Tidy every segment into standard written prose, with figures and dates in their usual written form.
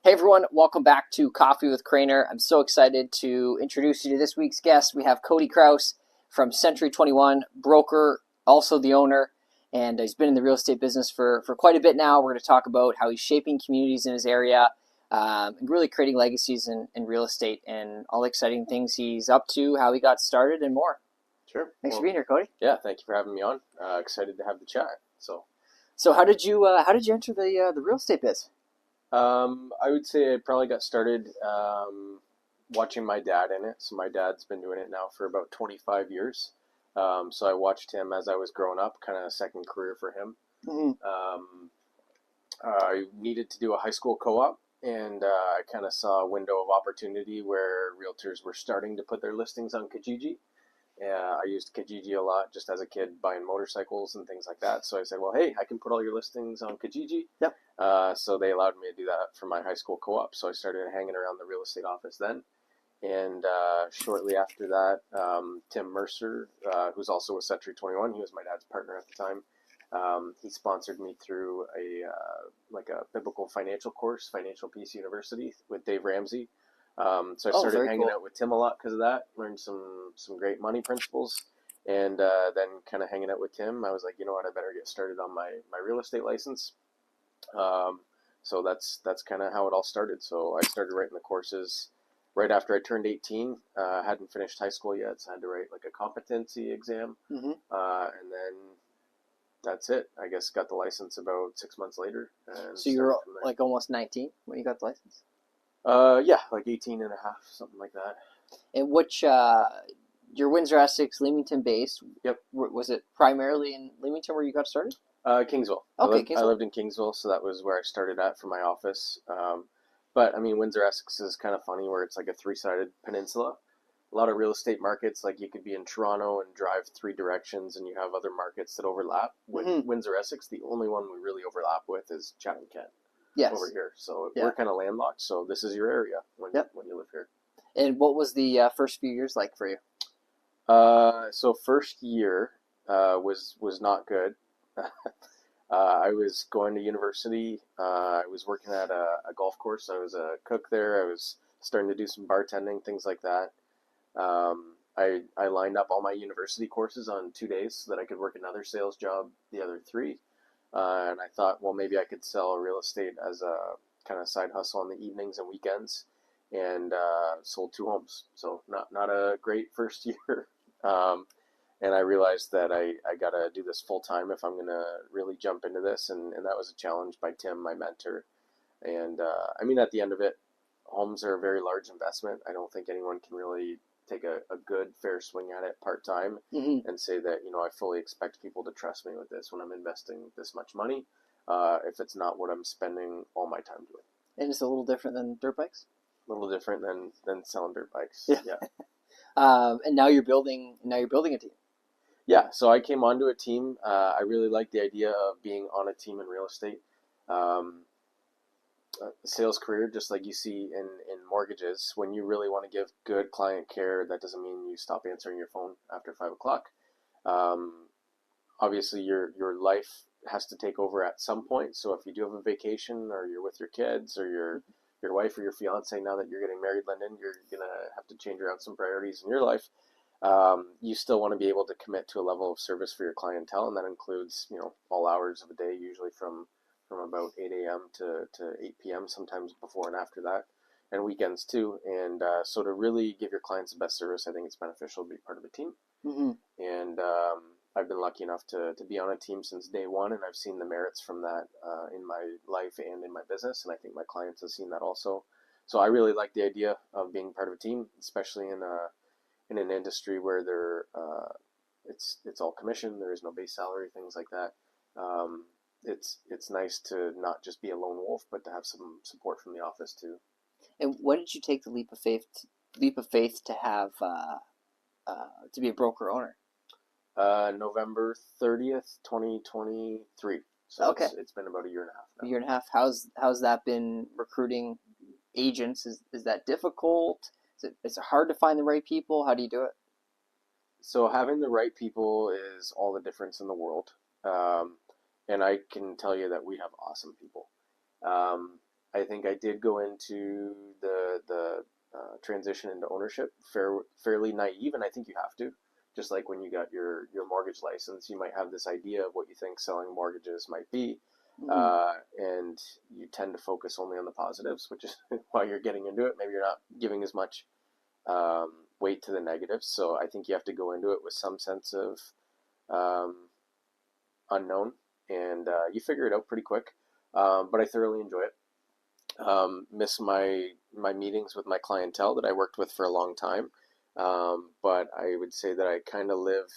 Hey everyone, welcome back to Coffee with Craner. I'm so excited to introduce you to this week's guest. We have Cody Kraus from Century 21, broker, also the owner, and he's been in the real estate business for quite a bit now. We're going to talk about how he's shaping communities in his area and really creating legacies in real estate and all the exciting things he's up to, how he got started, and more. Sure. Thanks for being here, Cody. Yeah, thank you for having me on. Excited to have the chat. So how did you enter the real estate biz? I would say I probably got started watching my dad in it. So my dad's been doing it now for about 25 years. So I watched him as I was growing up, kind of a second career for him. Mm-hmm. I needed to do a high school co-op, and I kind of saw a window of opportunity where realtors were starting to put their listings on Kijiji. I used Kijiji a lot just as a kid, buying motorcycles and things like that. So I said, well, hey, I can put all your listings on Kijiji. Yep. So they allowed me to do that for my high school co-op. So I started hanging around the real estate office then. And shortly after that, Tim Mercer, who's also with Century 21, he was my dad's partner at the time. He sponsored me through a biblical financial course, Financial Peace University, with Dave Ramsey. So I started hanging out with Tim a lot because of that. Learned some great money principles, and then kind of hanging out with Tim, I was like, you know what, I better get started on my real estate license. So that's kind of how it all started. So I started writing the courses right after I turned 18. Hadn't finished high school yet, so I had to write like a competency exam, and then that's it. I guess got the license about 6 months later. And so you were like almost 19 when you got the license? Yeah, like 18 and a half, something like that. And which, your Windsor-Essex, Leamington base, Yep. Was it primarily in Leamington where you got started? Kingsville. Okay, I lived in Kingsville, so that was where I started at for my office. But, I mean, Windsor-Essex is kind of funny where it's like a three-sided peninsula. A lot of real estate markets, like you could be in Toronto and drive three directions, and you have other markets that overlap. With Windsor-Essex, the only one we really overlap with is Chatham-Kent. Yes. Over here. So we're kind of landlocked, so this is your area when you live here. And what was the first few years like for you? So first year was not good. I was going to university. I was working at a golf course. I was a cook there. I was starting to do some bartending, things like that. I lined up all my university courses on 2 days so that I could work another sales job the other 3. And I thought, well, maybe I could sell real estate as a kind of side hustle on the evenings and weekends, and sold 2 homes. So not a great first year. And I realized that I got to do this full time if I'm going to really jump into this. And that was a challenge by Tim, my mentor. And I mean, at the end of it, homes are a very large investment. I don't think anyone can really take a good fair swing at it part-time and say that, you know, I fully expect people to trust me with this when I'm investing this much money, if it's not what I'm spending all my time doing. And it's a little different than dirt bikes? A little different than selling dirt bikes. Yeah. And now you're building a team. Yeah, so I came onto a team. I really like the idea of being on a team in real estate. Sales career, just like you see in mortgages, when you really want to give good client care, that doesn't mean you stop answering your phone after 5 o'clock. Obviously, your life has to take over at some point. So if you do have a vacation, or you're with your kids, or your wife or your fiance, now that you're getting married, Lyndon, you're gonna have to change around some priorities in your life. You still want to be able to commit to a level of service for your clientele, and that includes, you know, all hours of the day, usually from about 8 a.m. to 8 p.m., sometimes before and after that, and weekends too. And so to really give your clients the best service, I think it's beneficial to be part of a team. And I've been lucky enough to be on a team since day one, and I've seen the merits from that in my life and in my business, and I think my clients have seen that also. So I really like the idea of being part of a team, especially in an industry where it's all commission. There is no base salary, things like that. It's nice to not just be a lone wolf, but to have some support from the office too. And when did you take the leap of faith to have to be a broker owner? November 30th, 2023. So okay. It's been about a year and a half now. A year and a half. How's that been recruiting agents? Is that difficult? Is it hard to find the right people? How do you do it? So having the right people is all the difference in the world. And I can tell you that we have awesome people. I think I did go into the transition into ownership fairly naive, and I think you have to. Just like when you got your mortgage license, you might have this idea of what you think selling mortgages might be, Mm-hmm. and you tend to focus only on the positives, which is why you're getting into it. Maybe you're not giving as much weight to the negatives. So I think you have to go into it with some sense of um, unknown, and you figure it out pretty quick. But I thoroughly enjoy it. Miss my meetings with my clientele that I worked with for a long time. But I would say that I kind of live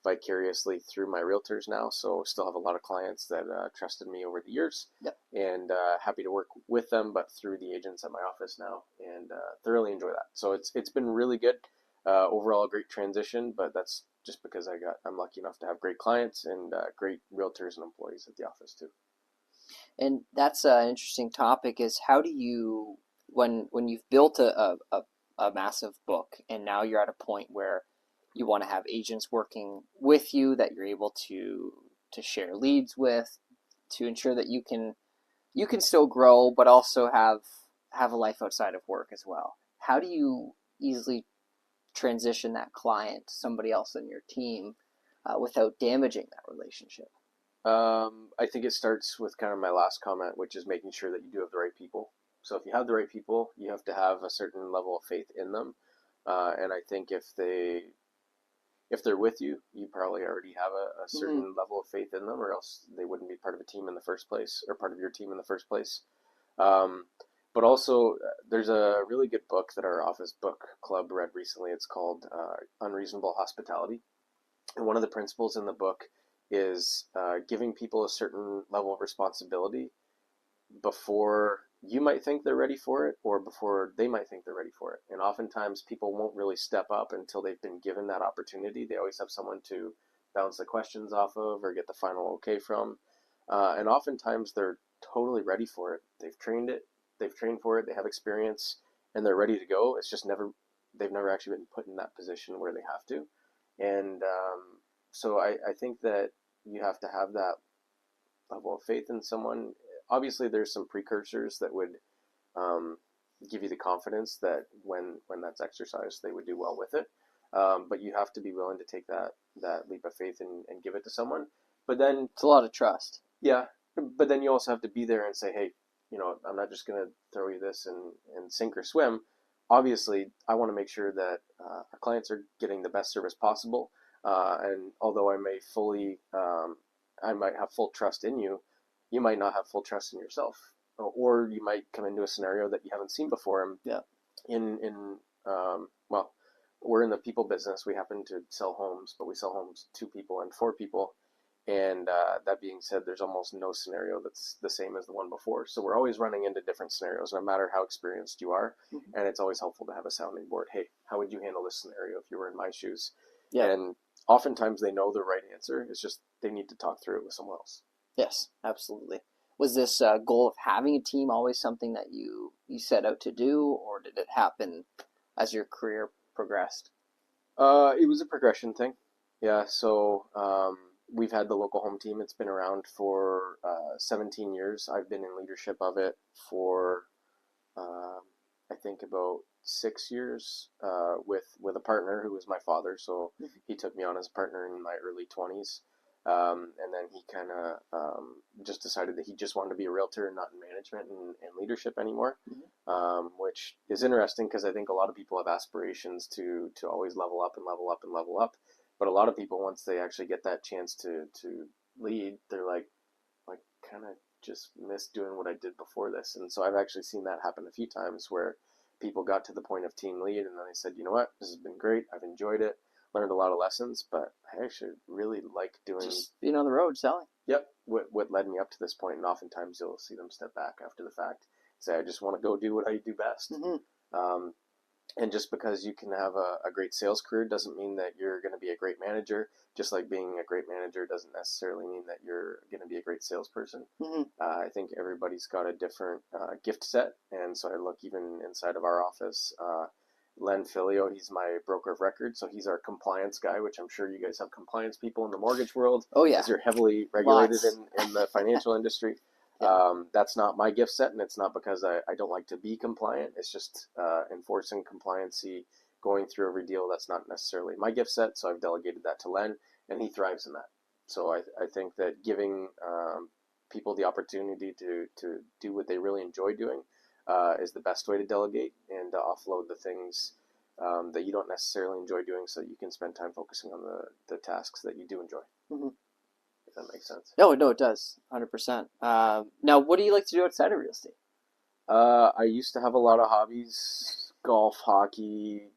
vicariously through my realtors now. So still have a lot of clients that trusted me over the years, Yep. and happy to work with them, but through the agents at my office now, and thoroughly enjoy that. So it's been really good. Overall, a great transition, but that's just because I'm lucky enough to have great clients and great realtors and employees at the office too. And that's an interesting topic. Is how do you when you've built a massive book and now you're at a point where you want to have agents working with you that you're able to share leads with to ensure that you can still grow but also have a life outside of work as well. How do you easily transition that client to somebody else in your team without damaging that relationship? I think it starts with kind of my last comment, which is making sure that you do have the right people. So if you have the right people, you have to have a certain level of faith in them. And I think if they're with you, you probably already have a certain Mm-hmm. level of faith in them, or else they wouldn't be part of a team in the first place, or part of your team in the first place. Um, but also, there's a really good book that our office book club read recently. It's called Unreasonable Hospitality. And one of the principles in the book is giving people a certain level of responsibility before you might think they're ready for it or before they might think they're ready for it. And oftentimes people won't really step up until they've been given that opportunity. They always have someone to bounce the questions off of or get the final okay from. And oftentimes they're totally ready for it. They've trained for it, they have experience, and they're ready to go. It's just they've never actually been put in that position where they have to. And so I think that you have to have that level of faith in someone. Obviously, there's some precursors that would um, give you the confidence that when that's exercised, they would do well with it. But you have to be willing to take that leap of faith and give it to someone. But then, It's a lot of trust. yeah, but then you also have to be there and say, hey, I'm not just going to throw you this and sink or swim. Obviously, I want to make sure that our clients are getting the best service possible. And although I might have full trust in you, you might not have full trust in yourself, or you might come into a scenario that you haven't seen before. And Yeah. Well, we're in the people business. We happen to sell homes, but we sell homes to people and for people. And that being said, there's almost no scenario that's the same as the one before. So we're always running into different scenarios, no matter how experienced you are. Mm-hmm. And it's always helpful to have a sounding board. Hey, how would you handle this scenario if you were in my shoes? Yeah. And oftentimes they know the right answer. It's just they need to talk through it with someone else. Yes, absolutely. Was this goal of having a team always something that you set out to do, or did it happen as your career progressed? It was a progression thing. Yeah, so we've had the local home team. It's been around for 17 years. I've been in leadership of it for I think about 6 years with a partner who was my father. So he took me on as a partner in my early 20s. And then he kind of just decided that he just wanted to be a realtor and not in management and leadership anymore, which is interesting because I think a lot of people have aspirations to always level up and level up and level up. But a lot of people, once they actually get that chance to lead, they're like kind of just miss doing what I did before this. And so I've actually seen that happen a few times where people got to the point of team lead and then they said, you know what, this has been great. I've enjoyed it, learned a lot of lessons, but I actually really like doing Just being on the road selling. Yep, what led me up to this point. And oftentimes you'll see them step back after the fact, say, I just want to go do what I do best. And just because you can have a great sales career doesn't mean that you're going to be a great manager. Just like being a great manager doesn't necessarily mean that you're going to be a great salesperson. I think everybody's got a different gift set. And so I look even inside of our office. Len Filio, he's my broker of record. So he's our compliance guy, which I'm sure you guys have compliance people in the mortgage world. Oh, yeah. As you're heavily regulated Lots. in the financial industry. That's not my gift set, and it's not because I don't like to be compliant. It's just enforcing compliancy, going through every deal. That's not necessarily my gift set, so I've delegated that to Len, and he thrives in that. So I think that giving people the opportunity to do what they really enjoy doing is the best way to delegate and to offload the things that you don't necessarily enjoy doing, so that you can spend time focusing on the tasks that you do enjoy. Mm-hmm. If that makes sense. No, it does, 100%. Now, what do you like to do outside of real estate? I used to have a lot of hobbies: golf, hockey,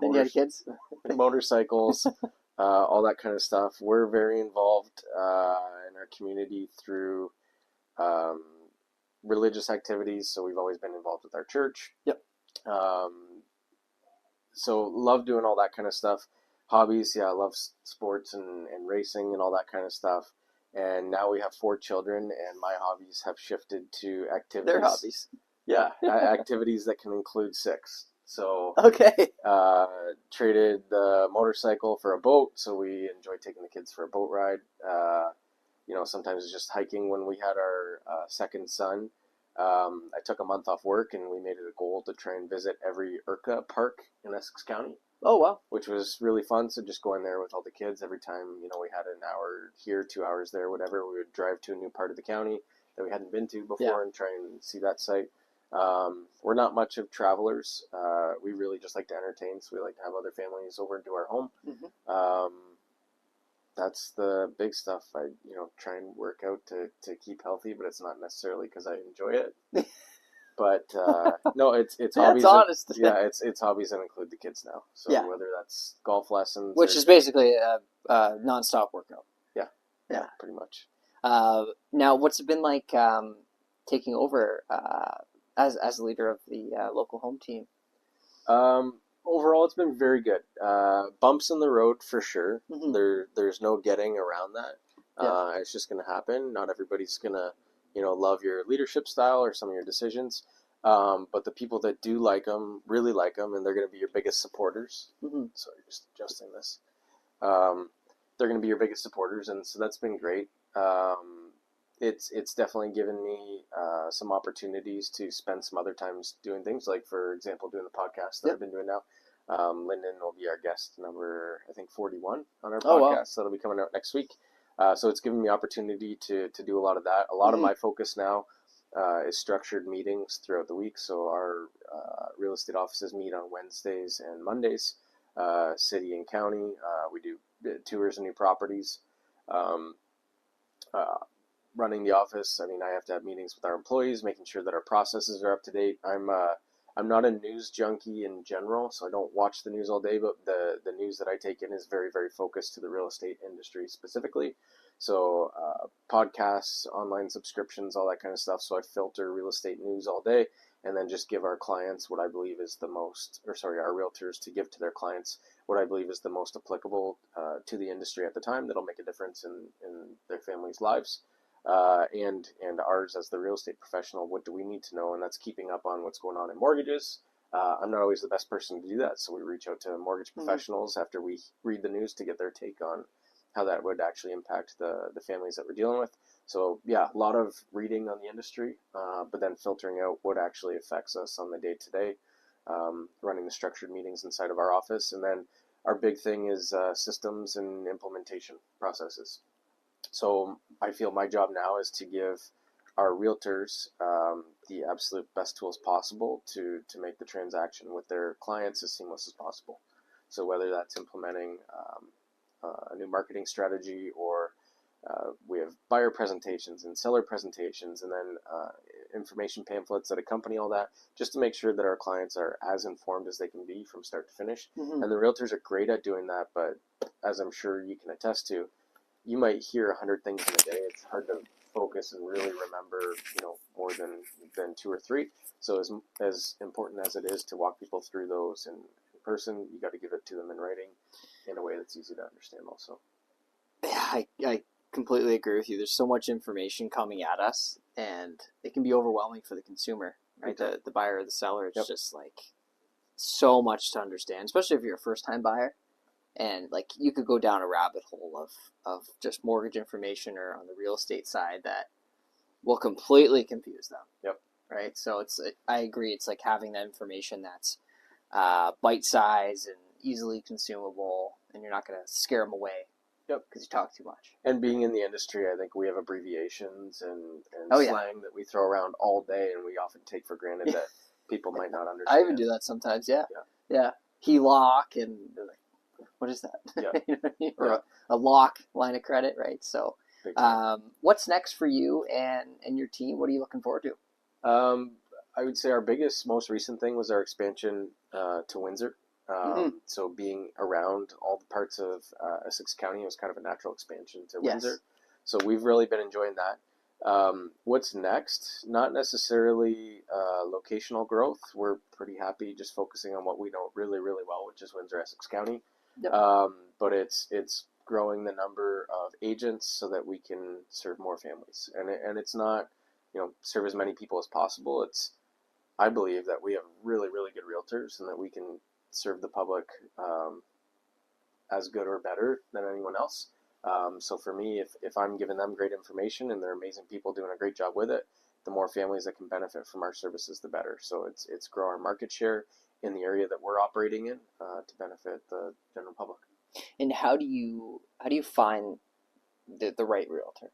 Then you had kids? motorcycles, all that kind of stuff. We're very involved in our community through religious activities, so we've always been involved with our church. Yep. So love doing all that kind of stuff. Hobbies, I love sports and racing and all that kind of stuff. And now we have 4 children, and my hobbies have shifted to activities. Their hobbies. Yeah, activities that can include 6. So Okay. Traded the motorcycle for a boat, so we enjoy taking the kids for a boat ride. Sometimes it's just hiking. When we had our second son, I took a month off work, and we made it a goal to try and visit every IRCA park in Essex County. Oh, wow. Which was really fun. So just going there with all the kids every time, we had an hour here, 2 hours there, whatever, we would drive to a new part of the county that we hadn't been to before and try and see that site. We're not much of travelers. We really just like to entertain, so we like to have other families over into our home. Mm-hmm. That's the big stuff. I try and work out to keep healthy, but it's not necessarily because I enjoy it. But no, it's hobbies. That's honest. It's hobbies that include the kids now. So whether that's golf lessons, which is basically a nonstop workout. Yeah, pretty much. Now, what's it been like taking over as a leader of the local home team? Overall, it's been very good. Bumps in the road for sure. Mm-hmm. There's no getting around that. It's just going to happen. Not everybody's going to love your leadership style or some of your decisions. But the people that do like them, really like them, and they're going to be your biggest supporters. Mm-hmm. Sorry, just adjusting this. They're going to be your biggest supporters, and so that's been great. It's definitely given me some opportunities to spend some other times doing things, like, for example, doing the podcast that I've been doing now. Lyndon will be our guest number, I think, 41 on our podcast. Oh, wow. That'll be coming out next week. So it's given me opportunity to do a lot of that. A lot of my focus now is structured meetings throughout the week. So our real estate offices meet on Wednesdays and Mondays, city and county. We do tours of new properties. Running the office, I have to have meetings with our employees, making sure that our processes are up to date. I'm not a news junkie in general, so I don't watch the news all day, but the news that I take in is very, very focused to the real estate industry specifically. So podcasts, online subscriptions, all that kind of stuff. So I filter real estate news all day, and then just give our clients what I believe is our realtors to give to their clients what I believe is the most applicable to the industry at the time that'll make a difference in their families' lives. And ours as the real estate professional, what do we need to know? And that's keeping up on what's going on in mortgages. I'm not always the best person to do that, so we reach out to mortgage professionals after we read the news to get their take on how that would actually impact the families that we're dealing with. So a lot of reading on the industry, but then filtering out what actually affects us on the day-to-day, running the structured meetings inside of our office. And then our big thing is systems and implementation processes. So I feel my job now is to give our realtors the absolute best tools possible to make the transaction with their clients as seamless as possible. So whether that's implementing a new marketing strategy, or we have buyer presentations and seller presentations, and then information pamphlets that accompany all that, just to make sure that our clients are as informed as they can be from start to finish. Mm-hmm. And the realtors are great at doing that, but as I'm sure you can attest to, you might hear 100 things in a day. It's hard to focus and really remember, more than 2 or 3. So as important as it is to walk people through those in person, you got to give it to them in writing in a way that's easy to understand also. Yeah, I completely agree with you. There's so much information coming at us, and it can be overwhelming for the consumer, right? Okay. The buyer or the seller. It's just like so much to understand, especially if you're a first-time buyer. And you could go down a rabbit hole of just mortgage information or on the real estate side that will completely confuse them. Yep. Right. So I agree. It's like having that information that's bite size and easily consumable, and you're not going to scare them away. Yep. Because you talk too much. And being in the industry, I think we have abbreviations and Oh, yeah. slang that we throw around all day, and we often take for granted that people might not understand. I even do that sometimes. Yeah. HELOC and like, what is that? Yeah. Or a lock line of credit, right? So, what's next for you and your team? What are you looking forward to? I would say our biggest, most recent thing was our expansion to Windsor. So being around all the parts of Essex County was kind of a natural expansion to Windsor. So we've really been enjoying that. What's next? Not necessarily locational growth. We're pretty happy just focusing on what we know really, really well, which is Windsor-Essex County. Yep. But it's growing the number of agents so that we can serve more families. And it's not, serve as many people as possible. I believe that we have really, really good realtors and that we can serve the public as good or better than anyone else. So for me, if I'm giving them great information and they're amazing people doing a great job with it, the more families that can benefit from our services, the better. So it's grow our market share in the area that we're operating in to benefit the general public. And how do you find the right realtor?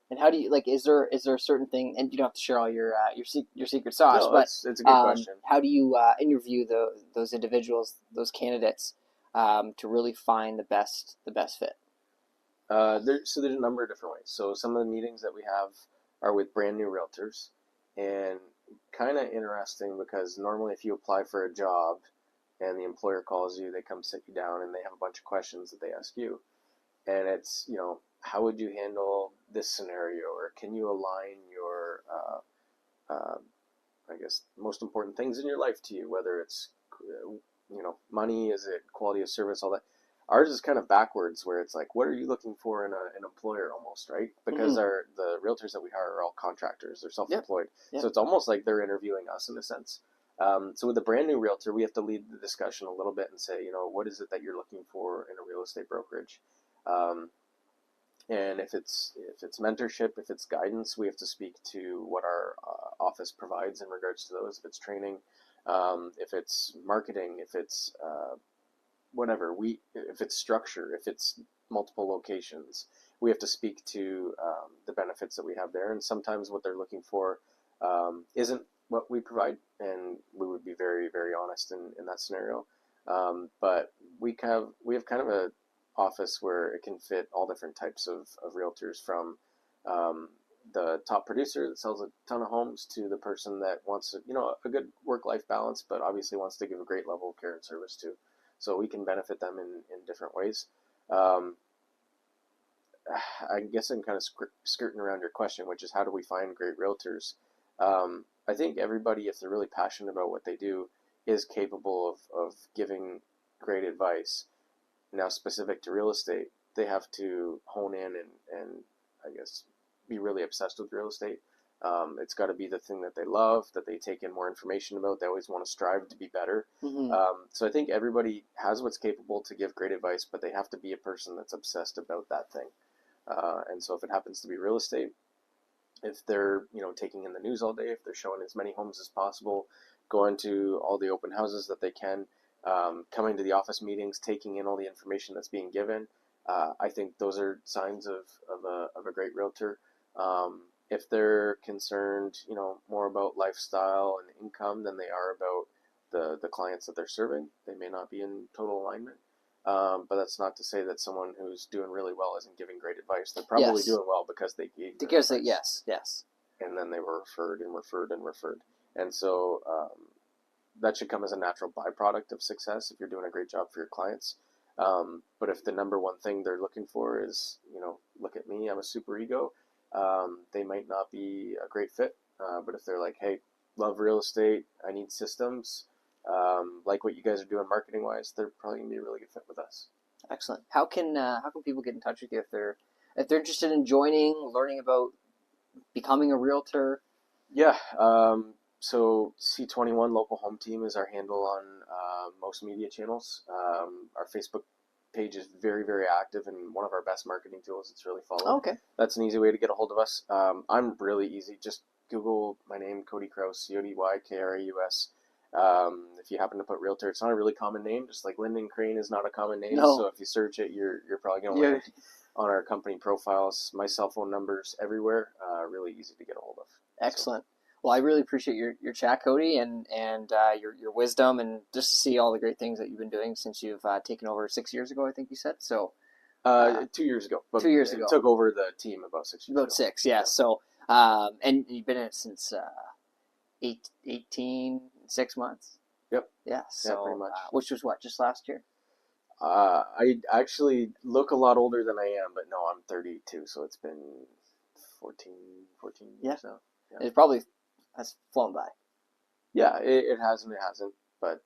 And how do you is there a certain thing? And you don't have to share all your secret sauce, No, but it's a good question. How do you interview those individuals, those candidates, to really find the best fit? So there's a number of different ways. So some of the meetings that we have are with brand new realtors, and kind of interesting because normally if you apply for a job and the employer calls you, they come sit you down and they have a bunch of questions that they ask you, and it's how would you handle this scenario, or can you align your I guess most important things in your life to you, whether it's money, is it quality of service, all that. Ours is kind of backwards, where it's like, what are you looking for in an employer almost, right? Because the realtors that we hire are all contractors, they're self-employed. Yep. So it's almost like they're interviewing us in a sense. So with a brand new realtor, we have to lead the discussion a little bit and say, what is it that you're looking for in a real estate brokerage? And if it's mentorship, if it's guidance, we have to speak to what our office provides in regards to those. If it's training, if it's marketing, if it's whatever, if it's structure, if it's multiple locations, we have to speak to the benefits that we have there. And sometimes what they're looking for isn't what we provide, and we would be very, very honest in that scenario. But we have kind of a office where it can fit all different types of realtors, from the top producer that sells a ton of homes to the person that wants a good work-life balance, but obviously wants to give a great level of care and service too. So we can benefit them in different ways. I guess I'm kind of skirting around your question, which is how do we find great realtors? I think everybody, if they're really passionate about what they do, is capable of giving great advice. Now, specific to real estate, they have to hone in and I guess be really obsessed with real estate. It's got to be the thing that they love, that they take in more information about. They always want to strive to be better. So I think everybody has what's capable to give great advice, but they have to be a person that's obsessed about that thing. And so if it happens to be real estate, if they're taking in the news all day, if they're showing as many homes as possible, going to all the open houses that they can, coming to the office meetings, taking in all the information that's being given, I think those are signs of a great realtor. If they're concerned, more about lifestyle and income than they are about the clients that they're serving, they may not be in total alignment. But that's not to say that someone who's doing really well isn't giving great advice. They're probably doing well because they gave good advice. Yes. And then they were referred and referred and referred. And so that should come as a natural byproduct of success if you're doing a great job for your clients. But if the number one thing they're looking for is, look at me, I'm a super ego, they might not be a great fit. But if they're like, hey, love real estate, I need systems, like what you guys are doing marketing wise, they're probably gonna be a really good fit with us. Excellent. How can people get in touch with you if they're interested in joining, learning about becoming a realtor? Yeah. So C21 Local Home Team is our handle on most media channels. Our Facebook page is very, very active and one of our best marketing tools. It's really followed. Okay. That's an easy way to get a hold of us. I'm really easy. Just Google my name, Cody Kraus, CodyKraus. If you happen to put realtor, it's not a really common name. Just like Linden Crane is not a common name. No. So if you search it, you're probably going to land on our company profiles. My cell phone number's everywhere. Really easy to get a hold of. Excellent. Well, I really appreciate your chat, Cody, and your wisdom, and just to see all the great things that you've been doing since you've taken over 6 years ago, I think you said. So 2 years ago. But 2 years ago. Took over the team about 6 years ago. About 6, yeah. So and you've been in it since 18, 6 months. Yep. Yeah. So yeah, pretty much. Which was what, just last year? I actually look a lot older than I am, but no, I'm 32, so it's been 14 years now. Yeah. It probably has flown by. Yeah, it has and it hasn't, but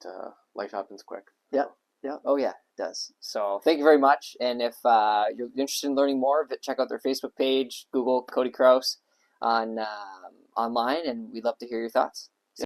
life happens quick. Yeah. Yeah. Oh, yeah, it does. So thank you very much. And if you're interested in learning more, check out their Facebook page, Google Cody Kraus online, and we'd love to hear your thoughts.